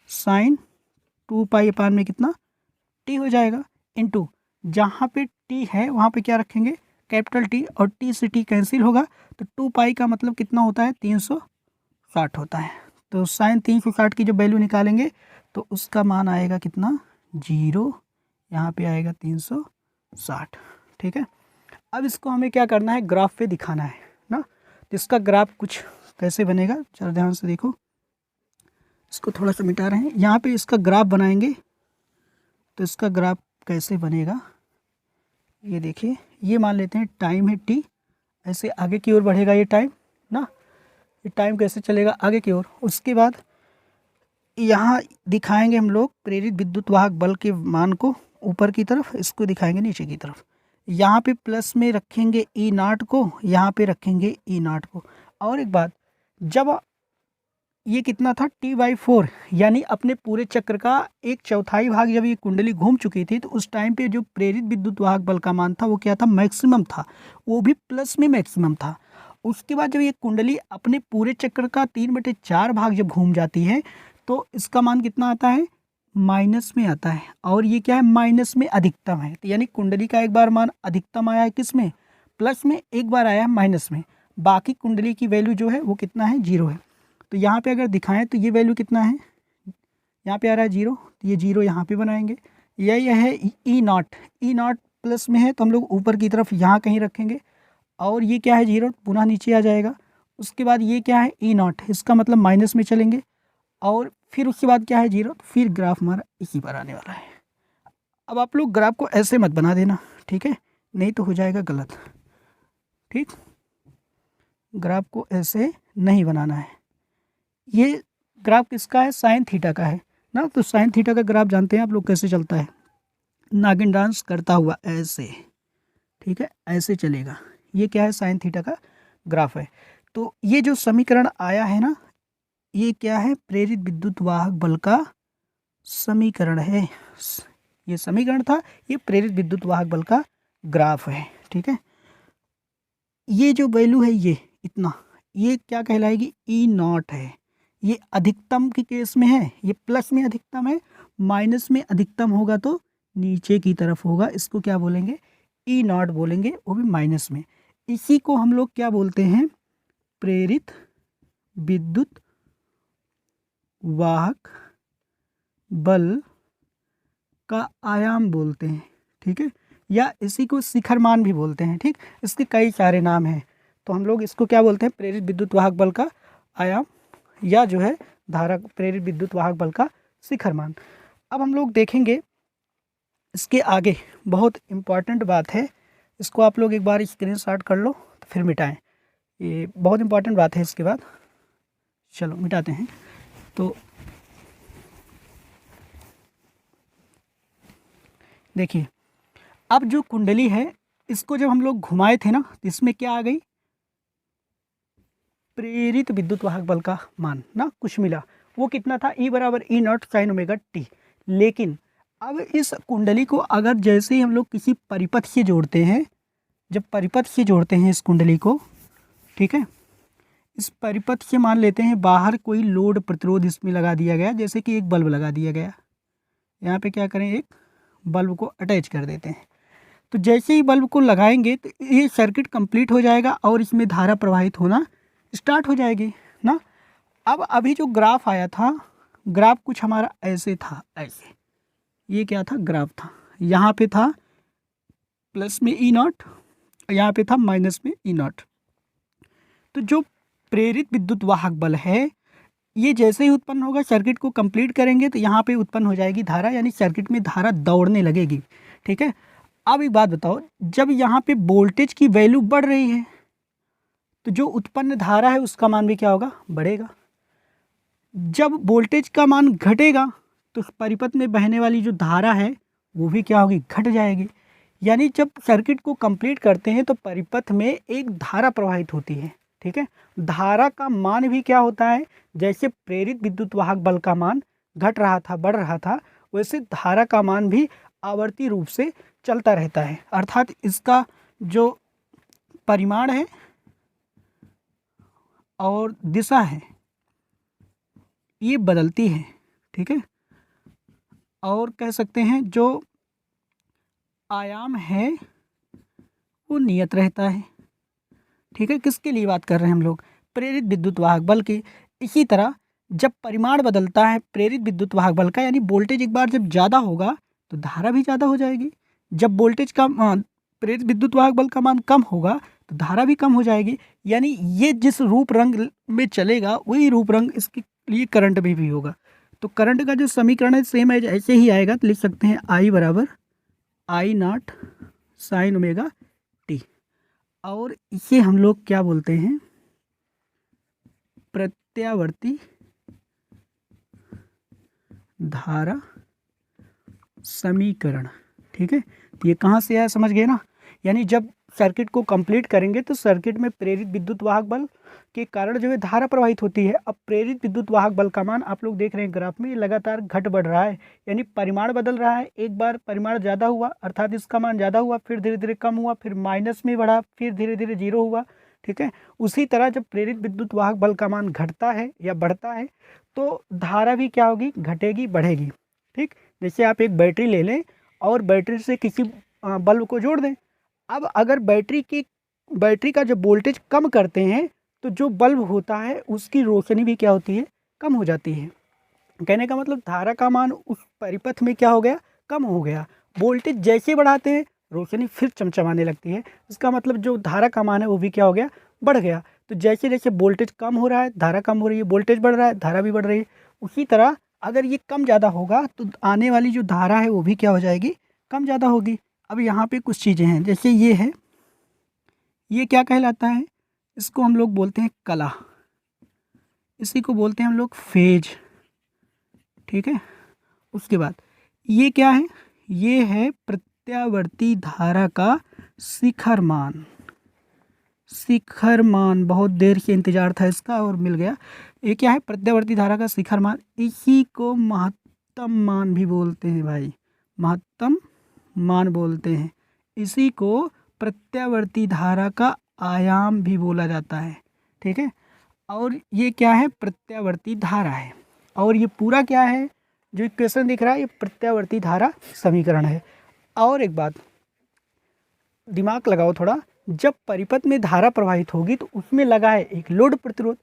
साइन 2 पाई अपान में कितना T हो जाएगा, इंटू जहाँ पे T है वहाँ पे क्या रखेंगे कैपिटल T, और T से T कैंसिल होगा, तो 2 पाई का मतलब कितना होता है 360 होता है। तो साइन 360 की जब वैल्यू निकालेंगे तो उसका मान आएगा कितना 0, यहाँ पे आएगा 360। ठीक है, अब इसको हमें क्या करना है, ग्राफ पे दिखाना है ना, तो इसका ग्राफ कुछ कैसे बनेगा, चलो ध्यान से देखो, इसको थोड़ा सा मिटा रहे हैं, यहाँ पे इसका ग्राफ बनाएंगे। तो इसका ग्राफ कैसे बनेगा, ये देखिए, ये मान लेते हैं टाइम है T, ऐसे आगे की ओर बढ़ेगा ये टाइम ना, ये टाइम कैसे चलेगा आगे की ओर। उसके बाद यहाँ दिखाएंगे हम लोग प्रेरित विद्युत वाहक बल के मान को ऊपर की तरफ, इसको दिखाएंगे नीचे की तरफ। यहाँ पे प्लस में रखेंगे E0 को, यहाँ पे रखेंगे E0 को। और एक बात, जब ये कितना था T/4, यानी अपने पूरे चक्र का 1/4 भाग जब ये कुंडली घूम चुकी थी, तो उस टाइम पे जो प्रेरित विद्युत वाहक बल का मान था वो क्या था, मैक्सिमम था, वो भी प्लस में मैक्सिमम था। उसके बाद जब ये कुंडली अपने पूरे चक्र का 3/4 भाग जब घूम जाती है तो इसका मान कितना आता है, माइनस में आता है, और ये क्या है माइनस में अधिकतम है। तो यानी कुंडली का एक बार मान अधिकतम आया है किस में, प्लस में, एक बार आया है माइनस में, बाकी कुंडली की वैल्यू जो है वो कितना है 0 है। तो यहाँ पे अगर दिखाएं तो ये वैल्यू कितना है, यहाँ पे आ रहा है 0, तो ये 0 यहाँ पे बनाएंगे। यही है E0, E0 प्लस में है तो हम लोग ऊपर की तरफ यहाँ कहीं रखेंगे, और ये क्या है 0 पुनः नीचे आ जाएगा। उसके बाद ये क्या है E0, इसका मतलब माइनस में चलेंगे, और फिर उसके बाद क्या है 0, तो फिर ग्राफ हमारा इसी पर आने वाला है। अब आप लोग ग्राफ को ऐसे मत बना देना, ठीक है, नहीं तो हो जाएगा गलत। ठीक, ग्राफ को ऐसे नहीं बनाना है। ये ग्राफ किसका है, साइन थीटा का है ना, तो साइन थीटा का ग्राफ जानते हैं आप लोग कैसे चलता है, नागिन डांस करता हुआ ऐसे। ठीक है, ऐसे चलेगा। ये क्या है, साइन थीटा का ग्राफ है। तो ये जो समीकरण आया है ना, ये क्या है, प्रेरित विद्युत वाहक बल का समीकरण है। ये समीकरण था, ये प्रेरित विद्युत वाहक बल का ग्राफ है। ठीक है, ये जो वैल्यू है ये इतना, ये क्या कहलाएगी, E0 है। ये अधिकतम के केस में है, ये प्लस में अधिकतम है, माइनस में अधिकतम होगा तो नीचे की तरफ होगा, इसको क्या बोलेंगे, E0 बोलेंगे, वो भी माइनस में। इसी को हम लोग क्या बोलते हैं, प्रेरित विद्युत वाहक बल का आयाम बोलते हैं, ठीक है, या इसी को शिखर मान भी बोलते हैं, ठीक। इसके कई सारे नाम हैं, तो हम लोग इसको क्या बोलते हैं, प्रेरित विद्युत वाहक बल का आयाम या जो है धारा प्रेरित विद्युत वाहक बल का शिखर मान। अब हम लोग देखेंगे इसके आगे बहुत इम्पॉर्टेंट बात है, इसको आप लोग एक बार स्क्रीनशॉट कर लो तो फिर मिटाएं, ये बहुत इम्पॉर्टेंट बात है। इसके बाद चलो मिटाते हैं। तो देखिए, अब जो कुंडली है इसको जब हम लोग घुमाए थे ना, तो इसमें क्या आ गई, प्रेरित विद्युत वाहक बल का मान ना कुछ मिला, वो कितना था, E बराबर E0 sin ओमेगा t। लेकिन अब इस कुंडली को अगर जैसे ही हम लोग किसी परिपथ से जोड़ते हैं, जब परिपथ से जोड़ते हैं इस कुंडली को, ठीक है, इस परिपथ से मान लेते हैं बाहर कोई लोड प्रतिरोध इसमें लगा दिया गया, जैसे कि एक बल्ब लगा दिया गया, यहाँ पे क्या करें, एक बल्ब को अटैच कर देते हैं। तो जैसे ही बल्ब को लगाएंगे तो ये सर्किट कंप्लीट हो जाएगा और इसमें धारा प्रवाहित होना स्टार्ट हो जाएगी ना। अब अभी जो ग्राफ आया था, ग्राफ कुछ हमारा ऐसे था, ऐसे, ये क्या था, ग्राफ था, यहाँ पे था प्लस में E0, यहाँ पे था माइनस में E0। तो जो प्रेरित विद्युत वाहक बल है, ये जैसे ही उत्पन्न होगा, सर्किट को कंप्लीट करेंगे तो यहाँ पे उत्पन्न हो जाएगी धारा, यानी सर्किट में धारा दौड़ने लगेगी, ठीक है। अब एक बात बताओ, जब यहाँ पे वोल्टेज की वैल्यू बढ़ रही है तो जो उत्पन्न धारा है उसका मान भी क्या होगा, बढ़ेगा। जब वोल्टेज का मान घटेगा तो परिपथ में बहने वाली जो धारा है वो भी क्या होगी, घट जाएगी। यानी जब सर्किट को कंप्लीट करते हैं तो परिपथ में एक धारा प्रवाहित होती है, ठीक है। धारा का मान भी क्या होता है, जैसे प्रेरित विद्युत वाहक बल का मान घट रहा था, बढ़ रहा था, वैसे धारा का मान भी आवर्ती रूप से चलता रहता है, अर्थात इसका जो परिमाण है और दिशा है ये बदलती है, ठीक है। और कह सकते हैं जो आयाम है वो नियत रहता है, ठीक है। किसके लिए बात कर रहे हैं हम लोग, प्रेरित विद्युत वाहक बल की। इसी तरह जब परिमाण बदलता है प्रेरित विद्युत वाहक बल का, यानी वोल्टेज एक बार जब ज़्यादा होगा तो धारा भी ज़्यादा हो जाएगी। जब वोल्टेज का प्रेरित विद्युत वाहक बल का मान कम होगा तो धारा भी कम हो जाएगी। यानी ये जिस रूप रंग में चलेगा वही रूप रंग इसके लिए करंट भी होगा। तो करंट का जो समीकरण है सेम है, ऐसे ही आएगा, तो लिख सकते हैं I बराबर I0 साइन ओमेगा t। और इसे हम लोग क्या बोलते हैं, प्रत्यावर्ती धारा समीकरण, ठीक है। तो ये कहाँ से आया, समझ गए ना। यानी जब सर्किट को कंप्लीट करेंगे तो सर्किट में प्रेरित विद्युत वाहक बल के कारण जो है धारा प्रवाहित होती है। अब प्रेरित विद्युत वाहक बल का मान आप लोग देख रहे हैं ग्राफ में, ये लगातार घट बढ़ रहा है, यानी परिमाण बदल रहा है। एक बार परिमाण ज़्यादा हुआ अर्थात इसका मान ज़्यादा हुआ, फिर धीरे धीरे कम हुआ, फिर माइनस में बढ़ा, फिर धीरे धीरे जीरो हुआ, ठीक है। उसी तरह जब प्रेरित विद्युत वाहक बल का मान घटता है या बढ़ता है तो धारा भी क्या होगी, घटेगी, बढ़ेगी, ठीक। जैसे आप एक बैटरी ले लें और बैटरी से किसी बल्ब को जोड़ दें। अब अगर बैटरी का जब वोल्टेज कम करते हैं तो जो बल्ब होता है उसकी रोशनी भी क्या होती है, कम हो जाती है। कहने का मतलब धारा का मान उस परिपथ में क्या हो गया, कम हो गया। वोल्टेज जैसे बढ़ाते हैं रोशनी फिर चमचमाने लगती है, इसका मतलब जो धारा का मान है वो भी क्या हो गया, बढ़ गया। तो जैसे जैसे वोल्टेज कम हो रहा है धारा कम हो रही है, वोल्टेज बढ़ रहा है धारा भी बढ़ रही है। उसी तरह अगर ये कम ज़्यादा होगा तो आने वाली जो धारा है वो भी क्या हो जाएगी, कम ज़्यादा होगी। अब यहाँ पे कुछ चीज़ें हैं, जैसे ये है, ये क्या कहलाता है, इसको हम लोग बोलते हैं कला, इसी को बोलते हैं हम लोग फेज, ठीक है। उसके बाद ये क्या है, ये है प्रत्यावर्ती धारा का शिखर मान। शिखर मान, बहुत देर से इंतजार था इसका और मिल गया। ये क्या है, प्रत्यावर्ती धारा का शिखर मान। इसी को महत्तम मान भी बोलते हैं भाई, महत्तम मान बोलते हैं। इसी को प्रत्यावर्ती धारा का आयाम भी बोला जाता है, ठीक है। और ये क्या है, प्रत्यावर्ती धारा है। और ये पूरा क्या है, जो इक्वेशन दिख रहा है ये प्रत्यावर्ती धारा समीकरण है। और एक बात दिमाग लगाओ थोड़ा, जब परिपथ में धारा प्रवाहित होगी तो उसमें लगा है एक लोड प्रतिरोध,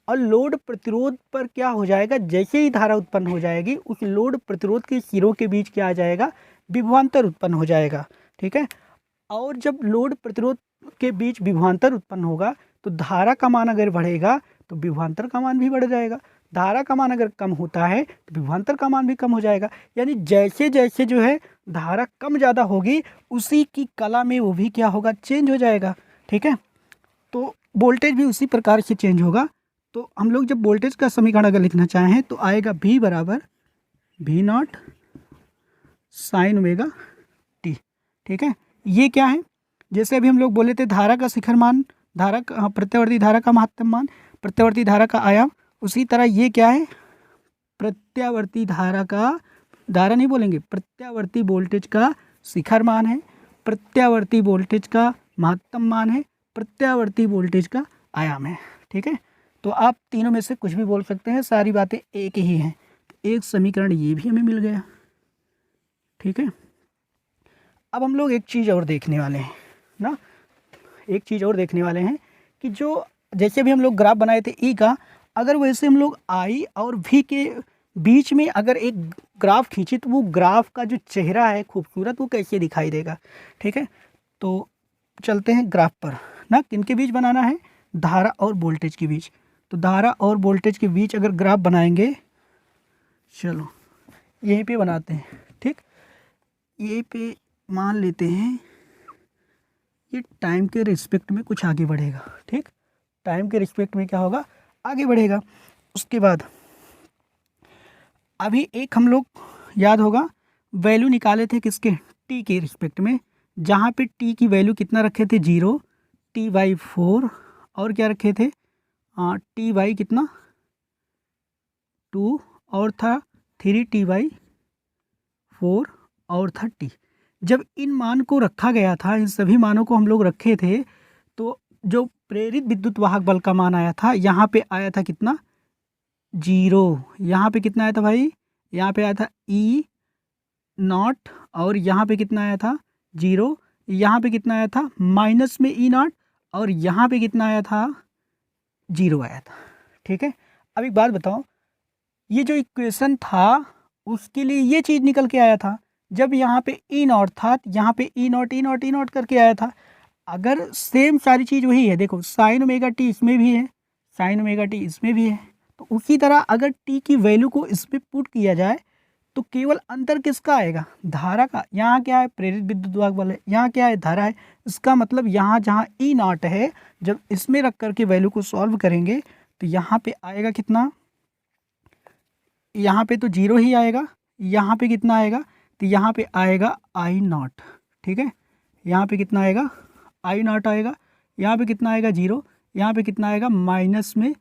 और लोड प्रतिरोध पर क्या हो जाएगा, जैसे ही धारा उत्पन्न हो जाएगी उस लोड प्रतिरोध के सिरों के बीच क्या आ जाएगा, विभवांतर उत्पन्न हो जाएगा। ठीक है, और जब लोड प्रतिरोध के बीच विभवांतर उत्पन्न होगा तो धारा का मान अगर बढ़ेगा तो विभवांतर का मान भी बढ़ जाएगा। धारा का मान अगर कम होता है तो विभवांतर का मान भी कम हो जाएगा। यानी जैसे जैसे जो है धारा कम ज़्यादा होगी उसी की कला में वो भी क्या होगा, चेंज हो जाएगा। ठीक है, तो वोल्टेज भी उसी प्रकार से चेंज होगा। तो हम लोग जब वोल्टेज का समीकरण अगर लिखना चाहें तो आएगा V बराबर V0 साइन ओमेगा टी। ठीक है, ये क्या है, जैसे अभी हम लोग बोले थे धारा का शिखर मान, धारा का प्रत्यावर्ती धारा का महत्तम मान, प्रत्यावर्ती धारा का आयाम, उसी तरह ये क्या है, प्रत्यावर्ती धारा का, धारा नहीं बोलेंगे, प्रत्यावर्ती वोल्टेज का शिखर मान है, प्रत्यावर्ती वोल्टेज का महत्तम मान है, प्रत्यावर्ती वोल्टेज का आयाम है। ठीक है, तो आप तीनों में से कुछ भी बोल सकते हैं, सारी बातें एक ही हैं। एक समीकरण ये भी हमें मिल गया। ठीक है, अब हम लोग एक चीज़ और देखने वाले हैं ना, एक चीज़ और देखने वाले हैं कि जो जैसे भी हम लोग ग्राफ बनाए थे ई का, अगर वैसे हम लोग आई और वी के बीच में अगर एक ग्राफ खींचे तो वो ग्राफ का जो चेहरा है खूबसूरत वो कैसे दिखाई देगा। ठीक है, तो चलते हैं ग्राफ पर ना, किनके बीच बनाना है, धारा और वोल्टेज के बीच। तो धारा और वोल्टेज के बीच अगर ग्राफ बनाएंगे, चलो यहीं पे बनाते हैं। ठीक, यहीं पे मान लेते हैं ये टाइम के रिस्पेक्ट में कुछ आगे बढ़ेगा। ठीक, टाइम के रिस्पेक्ट में क्या होगा, आगे बढ़ेगा। उसके बाद अभी एक हम लोग याद होगा वैल्यू निकाले थे किसके, टी के रिस्पेक्ट में, जहाँ पे टी की वैल्यू कितना रखे थे, 0, T/4 और क्या रखे थे, T/ कितना 2 और था 3 T/4 और था T। जब इन मान को रखा गया था, इन सभी मानों को हम लोग रखे थे, तो जो प्रेरित विद्युत वाहक बल का मान आया था, यहाँ पे आया था कितना, 0। यहाँ पे कितना आया था भाई, यहाँ पे आया था E0 और यहाँ पे कितना आया था, 0। यहाँ पे कितना आया था, माइनस में E0 और यहाँ पे कितना आया था, 0 आया था। ठीक है, अब एक बात बताओ, ये जो इक्वेशन था उसके लिए ये चीज़ निकल के आया था, जब यहाँ पे E0 था यहाँ पे E0 करके आया था। अगर सेम सारी चीज़ वही है, देखो साइन ओमेगा टी इसमें भी है, साइन ओमेगा टी इसमें भी है, तो उसी तरह अगर टी की वैल्यू को इसमें पुट किया जाए तो केवल अंतर किसका आएगा, धारा का। यहाँ क्या है, प्रेरित विद्युत वाहक बल है, यहाँ क्या है, धारा है। इसका मतलब यहाँ जहाँ E0 है, जब इसमें रख करके वैल्यू को सॉल्व करेंगे तो यहाँ पे आएगा कितना, यहाँ पे तो 0 ही आएगा, यहाँ पे कितना आएगा, तो यहाँ पे आएगा I0। ठीक है, यहाँ पे कितना आएगा, I0 आएगा, यहाँ पे कितना आएगा, 0, यहाँ पे कितना आएगा, माइनस में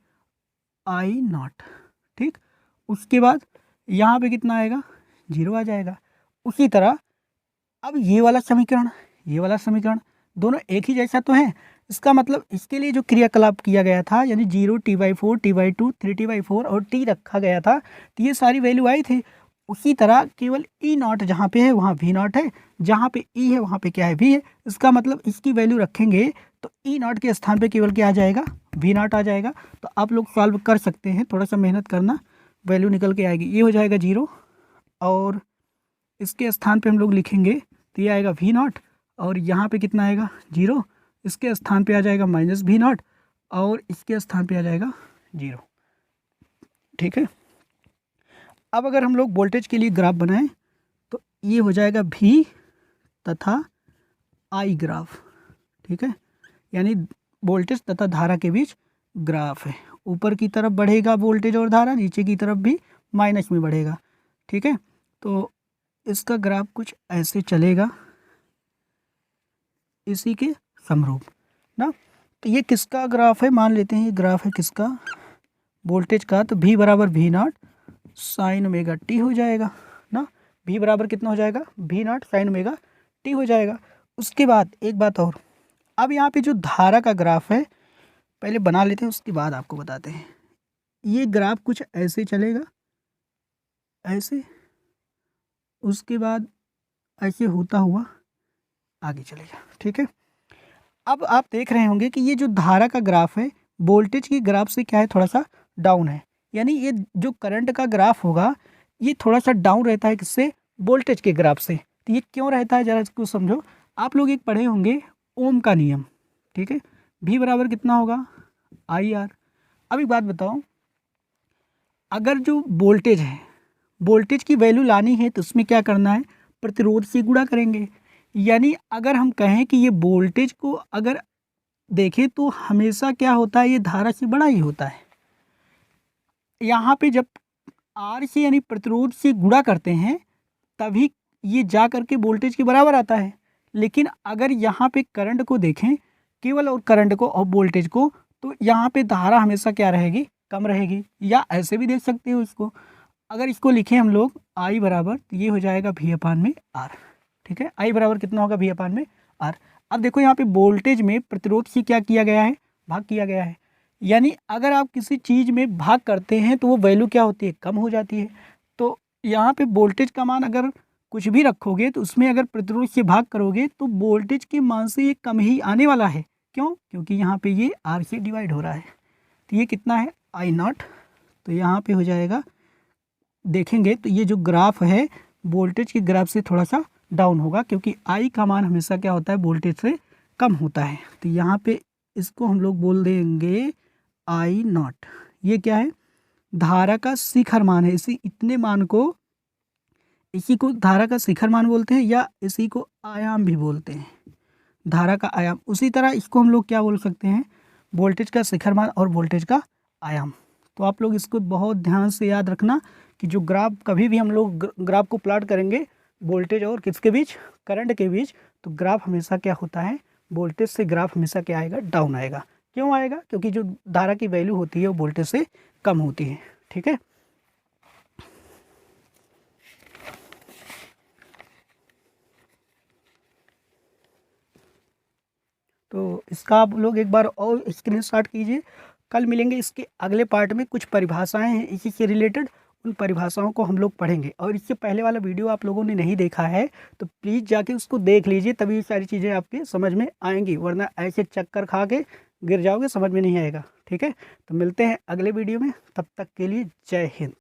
I0। ठीक, उसके बाद यहाँ पे कितना आएगा, 0 आ जाएगा। उसी तरह अब ये वाला समीकरण, ये वाला समीकरण दोनों एक ही जैसा तो है। इसका मतलब इसके लिए जो क्रियाकलाप किया गया था, यानी 0, T/4, T/2, 3 T/4 और T रखा गया था, तो ये सारी वैल्यू आई थी। उसी तरह केवल E0 जहाँ पे है वहाँ V0 है, जहाँ पे E है वहाँ पे क्या है, V है। इसका मतलब इसकी वैल्यू रखेंगे तो E0 के स्थान पे केवल क्या आ जाएगा, V0 आ जाएगा। तो आप लोग सॉल्व कर सकते हैं, थोड़ा सा मेहनत करना, वैल्यू निकल के आएगी। ये हो जाएगा 0 और इसके स्थान पे हम लोग लिखेंगे तो ये आएगा V0 और यहाँ पे कितना आएगा, 0। इसके स्थान पे आ जाएगा माइनस V0 और इसके स्थान पे आ जाएगा 0। ठीक है, अब अगर हम लोग वोल्टेज के लिए ग्राफ बनाएं तो ये हो जाएगा V तथा I ग्राफ। ठीक है, यानी वोल्टेज तथा धारा के बीच ग्राफ है। ऊपर की तरफ बढ़ेगा वोल्टेज और धारा, नीचे की तरफ भी माइनस में बढ़ेगा। ठीक है, तो इसका ग्राफ कुछ ऐसे चलेगा, इसी के समरूप ना। तो ये किसका ग्राफ है, मान लेते हैं ये ग्राफ है किसका, वोल्टेज का। तो V बराबर V0 साइन ओमेगा टी हो जाएगा ना। V बराबर कितना हो जाएगा, V0 साइन ओमेगा टी हो जाएगा। उसके बाद एक बात और, अब यहाँ पे जो धारा का ग्राफ है पहले बना लेते हैं, उसके बाद आपको बताते हैं। ये ग्राफ कुछ ऐसे चलेगा, ऐसे, उसके बाद ऐसे होता हुआ आगे चलेगा। ठीक है, अब आप देख रहे होंगे कि ये जो धारा का ग्राफ है वोल्टेज की ग्राफ से क्या है, थोड़ा सा डाउन है, यानी ये जो करंट का ग्राफ होगा ये थोड़ा सा डाउन रहता है किससे, वोल्टेज के ग्राफ से। तो ये क्यों रहता है ज़रा इसको समझो। आप लोग एक पढ़े होंगे ओम का नियम, ठीक है, V बराबर कितना होगा IR। अब एक बात बताओ, अगर जो वोल्टेज है, वोल्टेज की वैल्यू लानी है तो उसमें क्या करना है, प्रतिरोध से गुणा करेंगे। यानी अगर हम कहें कि ये वोल्टेज को अगर देखें तो हमेशा क्या होता है, ये धारा से बड़ा ही होता है। यहाँ पे जब R से यानी प्रतिरोध से गुणा करते हैं तभी ये जा करके वोल्टेज के बराबर आता है। लेकिन अगर यहाँ पे करंट को देखें, केवल और करंट को और वोल्टेज को, तो यहाँ पे धारा हमेशा क्या रहेगी, कम रहेगी। या ऐसे भी देख सकते हो इसको, अगर इसको लिखें हम लोग I बराबर, तो ये हो जाएगा V/R, ठीक है। I बराबर कितना होगा, V/R। अब देखो यहाँ पे वोल्टेज में प्रतिरोध से क्या किया गया है, भाग किया गया है। यानी अगर आप किसी चीज़ में भाग करते हैं तो वो वैल्यू क्या होती है, कम हो जाती है। तो यहाँ पे वोल्टेज का मान अगर कुछ भी रखोगे तो उसमें अगर प्रतिरोध से भाग करोगे तो वोल्टेज के मान से ये कम ही आने वाला है। क्यों, क्योंकि यहाँ पे ये R से डिवाइड हो रहा है। तो ये कितना है I0। तो यहाँ पे हो जाएगा, देखेंगे तो ये जो ग्राफ है वोल्टेज के ग्राफ से थोड़ा सा डाउन होगा, क्योंकि I का मान हमेशा क्या होता है, वोल्टेज से कम होता है। तो यहाँ पे इसको हम लोग बोल देंगे I0। ये क्या है, धारा का शिखर मान है। इसी को धारा का शिखर मान बोलते हैं, या इसी को आयाम भी बोलते हैं, धारा का आयाम। उसी तरह इसको हम लोग क्या बोल सकते हैं, वोल्टेज का शिखर मान और वोल्टेज का आयाम। तो आप लोग इसको बहुत ध्यान से याद रखना कि जो ग्राफ, कभी भी हम लोग ग्राफ को प्लॉट करेंगे वोल्टेज और किसके बीच, करंट के बीच, तो ग्राफ हमेशा क्या होता है, वोल्टेज से ग्राफ हमेशा क्या आएगा, डाउन आएगा। क्यों आएगा, क्योंकि जो धारा की वैल्यू होती है वो वोल्टेज से कम होती है, ठीक है। तो इसका आप लोग एक बार और स्क्रीनशॉट कीजिए। कल मिलेंगे इसके अगले पार्ट में, कुछ परिभाषाएं हैं इसी से रिलेटेड, उन परिभाषाओं को हम लोग पढ़ेंगे। और इससे पहले वाला वीडियो आप लोगों ने नहीं देखा है तो प्लीज़ जाके उसको देख लीजिए, तभी ये सारी चीज़ें आपके समझ में आएंगी, वरना ऐसे चक्कर खा के गिर जाओगे, समझ में नहीं आएगा, ठीक है। तो मिलते हैं अगले वीडियो में, तब तक के लिए जय हिंद।